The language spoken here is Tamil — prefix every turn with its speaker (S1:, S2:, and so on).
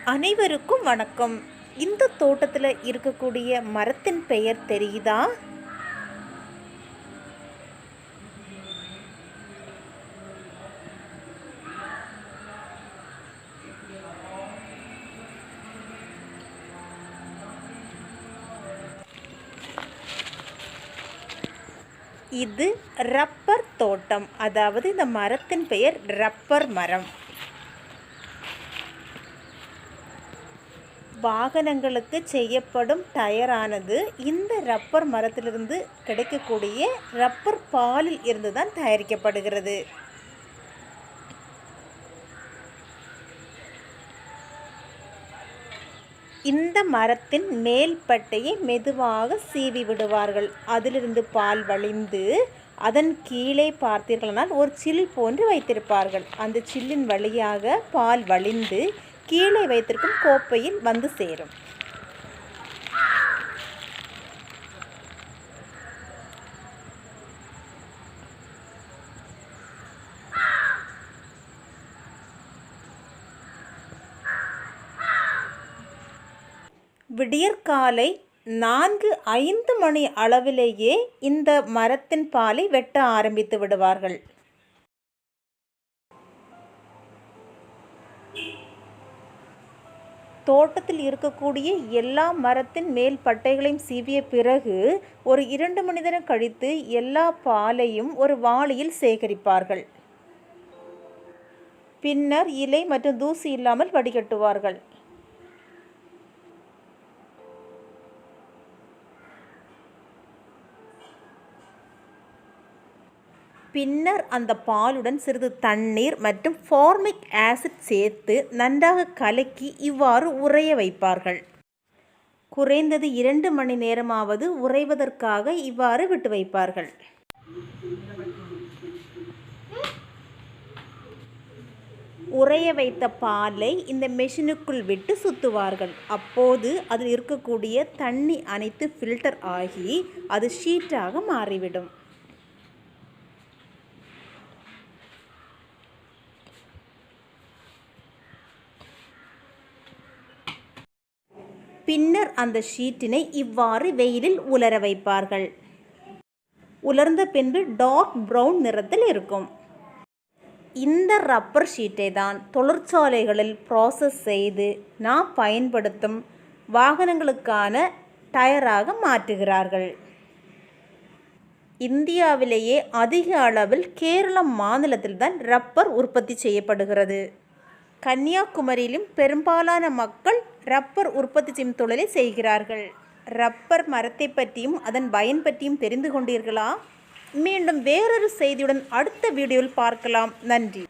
S1: அனைவருக்கும் வணக்கம். இந்த தோட்டத்தில் இருக்கக்கூடிய மரத்தின் பெயர் தெரியுதா? இது ரப்பர் தோட்டம். அதாவது இந்த மரத்தின் பெயர் ரப்பர் மரம். வாகனங்களுக்கு செய்யப்படும் டயரானது இந்த ரப்பர் மரத்திலிருந்து கிடைக்கக்கூடிய ரப்பர் பாலில் இருந்து தான் தயாரிக்கப்படுகிறது. இந்த மரத்தின் மேல் பட்டையை மெதுவாக சீவி விடுவார்கள். அதிலிருந்து பால் வழிந்து அதன் கீழே பார்த்தீர்களானால் ஒரு சில் போன்று வைத்திருப்பார்கள். அந்த சில்லின் வழியாக பால் வழிந்து கீழே வைத்திருக்கும் கோப்பையில் வந்து சேரும். விடியற்காலை 4-5 மணி அளவிலேயே இந்த மரத்தின் பாலை வெட்ட ஆரம்பித்து விடுவார்கள். தோட்டத்தில் இருக்கக்கூடிய எல்லா மரத்தின் மேல் பட்டைகளையும் சீவிய பிறகு ஒரு 2 மணி நேரம் கழித்து எல்லா பாலையும் ஒரு வாளியில் சேகரிப்பார்கள். பின்னர் இலை மற்றும் தூசி இல்லாமல் வடிகட்டுவார்கள். பின்னர் அந்த பாலுடன் சிறிது தண்ணீர் மற்றும் ஃபார்மிக் ஆசிட் சேர்த்து நன்றாக கலக்கி இவ்வாறு உறைய வைப்பார்கள். குறைந்தது 2 மணி நேரமாவது உறைவதற்காக இவ்வாறு விட்டு வைப்பார்கள். உறைய வைத்த பாலை இந்த மெஷினுக்குள் விட்டு சுற்றுவார்கள். அப்போது அதில் இருக்கக்கூடிய தண்ணி அனைத்து ஃபில்டர் ஆகி அது ஷீட்டாக மாறிவிடும். பின்னர் அந்த ஷீட்டினை இவ்வாறு வெயிலில் உலர வைப்பார்கள். உலர்ந்த பின்பு டார்க் ப்ரௌன் நிறத்தில் இருக்கும். இந்த ரப்பர் ஷீட்டை தான் தொழிற்சாலைகளில் ப்ராசஸ் செய்து நாம் பயன்படுத்தும் வாகனங்களுக்கான டயராக மாற்றுகிறார்கள். இந்தியாவிலேயே அதிக அளவில் கேரளம் மாநிலத்தில் தான் ரப்பர் உற்பத்தி செய்யப்படுகிறது. கன்னியாகுமரியிலும் பெரும்பாலான மக்கள் ரப்பர் உற்பத்தி செய்யும் தொழிலை செய்கிறார்கள். ரப்பர் மரத்தை பற்றியும் அதன் பயன் பற்றியும் தெரிந்து கொண்டீர்களா? மீண்டும் வேறொரு செய்தியுடன் அடுத்த வீடியோவில் பார்க்கலாம். நன்றி.